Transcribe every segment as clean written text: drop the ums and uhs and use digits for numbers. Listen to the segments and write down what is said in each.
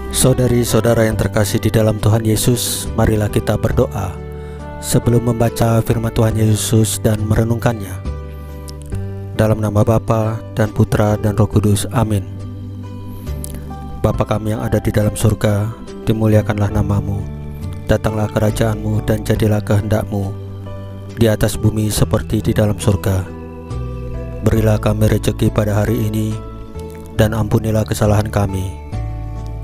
Saudari-saudara yang terkasih di dalam Tuhan Yesus, marilah kita berdoa sebelum membaca firman Tuhan Yesus dan merenungkannya. Dalam nama Bapa dan Putra dan Roh Kudus, amin. Bapa kami yang ada di dalam surga, dimuliakanlah namamu, datanglah kerajaanmu dan jadilah kehendakmu di atas bumi seperti di dalam surga. Berilah kami rezeki pada hari ini, dan ampunilah kesalahan kami,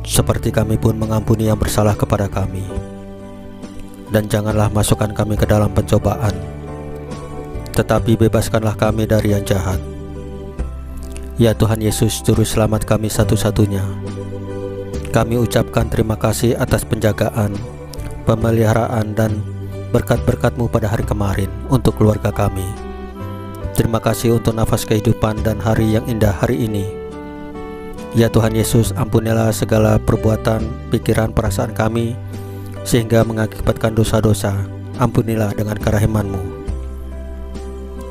seperti kami pun mengampuni yang bersalah kepada kami. Dan janganlah masukkan kami ke dalam pencobaan, tetapi bebaskanlah kami dari yang jahat. Ya Tuhan Yesus, Juru Selamat kami satu-satunya, kami ucapkan terima kasih atas penjagaan, pemeliharaan, dan berkat-berkat-Mu pada hari kemarin untuk keluarga kami. Terima kasih untuk nafas kehidupan dan hari yang indah hari ini. Ya Tuhan Yesus, ampunilah segala perbuatan, pikiran, perasaan kami sehingga mengakibatkan dosa-dosa. Ampunilah dengan kerahiman-Mu.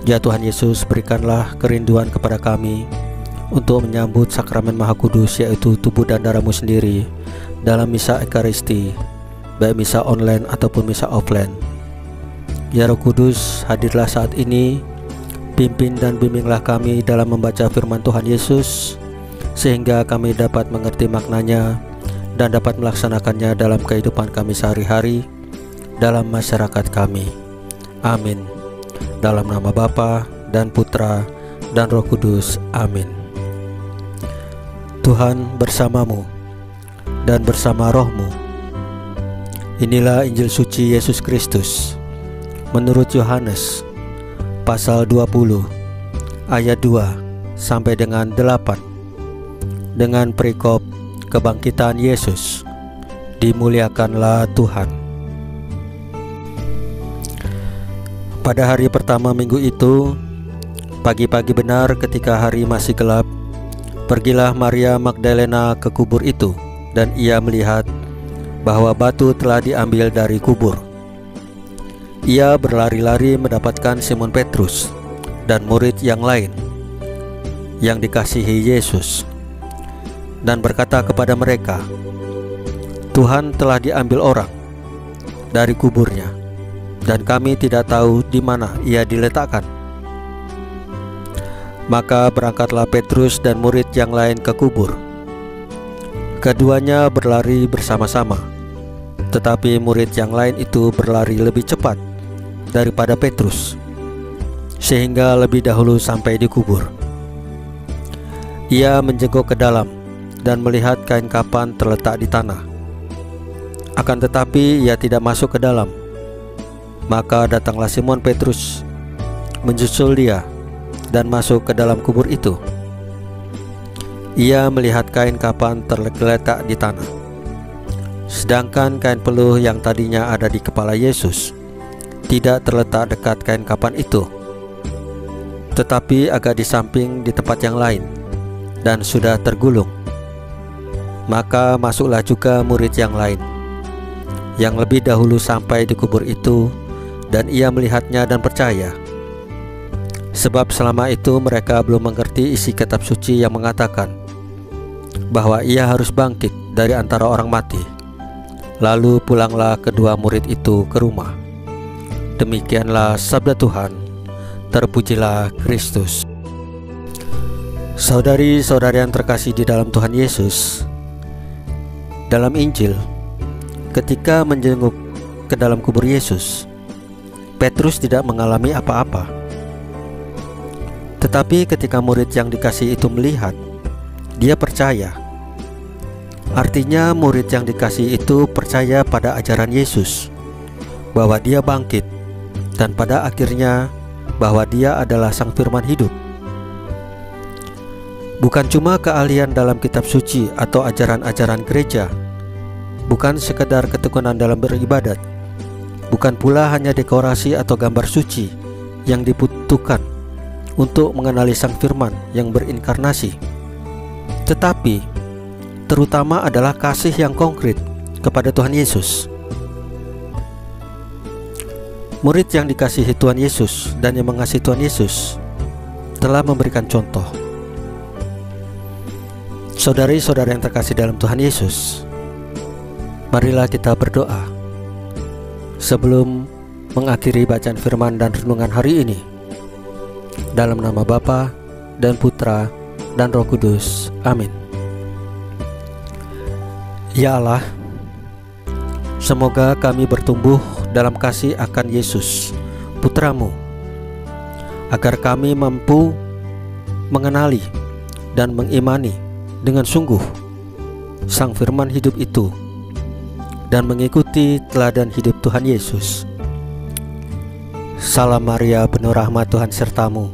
Ya Tuhan Yesus, berikanlah kerinduan kepada kami untuk menyambut sakramen Maha Kudus, yaitu tubuh dan darah-Mu sendiri dalam misa Ekaristi, baik misa online ataupun misa offline. Ya Roh Kudus, hadirlah saat ini, pimpin dan bimbinglah kami dalam membaca firman Tuhan Yesus, sehingga kami dapat mengerti maknanya dan dapat melaksanakannya dalam kehidupan kami sehari-hari, dalam masyarakat kami. Amin. Dalam nama Bapa dan Putra dan Roh Kudus, amin. Tuhan bersamamu dan bersama rohmu. Inilah Injil suci Yesus Kristus menurut Yohanes pasal 20 ayat 2 sampai dengan 8, dengan perikop kebangkitan Yesus. Dimuliakanlah Tuhan. Pada hari pertama minggu itu, pagi-pagi benar ketika hari masih gelap, pergilah Maria Magdalena ke kubur itu, dan ia melihat bahwa batu telah diambil dari kubur. Ia berlari-lari mendapatkan Simon Petrus dan murid yang lain yang dikasihi Yesus, dan berkata kepada mereka, "Tuhan telah diambil orang dari kuburnya, dan kami tidak tahu di mana ia diletakkan." Maka berangkatlah Petrus dan murid yang lain ke kubur. Keduanya berlari bersama-sama, tetapi murid yang lain itu berlari lebih cepat daripada Petrus, sehingga lebih dahulu sampai di kubur. Ia menjenguk ke dalam dan melihat kain kapan terletak di tanah. Akan tetapi ia tidak masuk ke dalam. Maka datanglah Simon Petrus menyusul dia dan masuk ke dalam kubur itu. Ia melihat kain kapan tergeletak di tanah, sedangkan kain peluh yang tadinya ada di kepala Yesus tidak terletak dekat kain kapan itu, tetapi agak di samping di tempat yang lain, dan sudah tergulung. Maka masuklah juga murid yang lain, yang lebih dahulu sampai di kubur itu, dan ia melihatnya dan percaya. Sebab selama itu mereka belum mengerti isi kitab suci yang mengatakan bahwa ia harus bangkit dari antara orang mati. Lalu pulanglah kedua murid itu ke rumah. Demikianlah sabda Tuhan. Terpujilah Kristus. Saudari-saudari yang terkasih di dalam Tuhan Yesus, dalam Injil, ketika menjenguk ke dalam kubur Yesus, Petrus tidak mengalami apa-apa. Tetapi ketika murid yang dikasihi itu melihat, dia percaya. Artinya murid yang dikasihi itu percaya pada ajaran Yesus, bahwa dia bangkit, dan pada akhirnya bahwa dia adalah Sang Firman hidup. Bukan cuma keahlian dalam kitab suci atau ajaran-ajaran gereja, bukan sekedar ketekunan dalam beribadat, bukan pula hanya dekorasi atau gambar suci yang dibutuhkan untuk mengenali Sang Firman yang berinkarnasi, tetapi terutama adalah kasih yang konkret kepada Tuhan Yesus. Murid yang dikasihi Tuhan Yesus dan yang mengasihi Tuhan Yesus telah memberikan contoh. Saudari-saudara yang terkasih dalam Tuhan Yesus, Marilah kita berdoa. Sebelum mengakhiri bacaan firman dan renungan hari ini, dalam nama Bapa dan Putra dan Roh Kudus. Amin. Ya Allah, semoga kami bertumbuh dalam kasih akan Yesus, Putra-Mu, agar kami mampu mengenali dan mengimani dengan sungguh Sang Firman hidup itu dan mengikuti teladan hidup Tuhan Yesus. Salam Maria, penuh rahmat, Tuhan sertamu.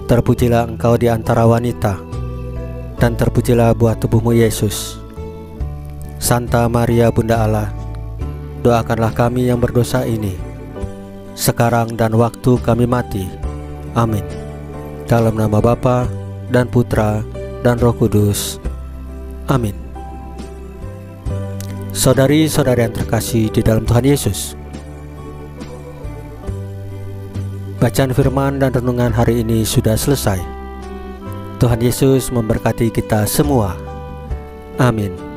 Terpujilah engkau di antara wanita, dan terpujilah buah tubuhmu Yesus. Santa Maria, Bunda Allah, doakanlah kami yang berdosa ini, sekarang dan waktu kami mati. Amin. Dalam nama Bapa dan Putra dan Roh Kudus. Amin. Saudari-saudari yang terkasih di dalam Tuhan Yesus, bacaan firman dan renungan hari ini sudah selesai. Tuhan Yesus memberkati kita semua. Amin.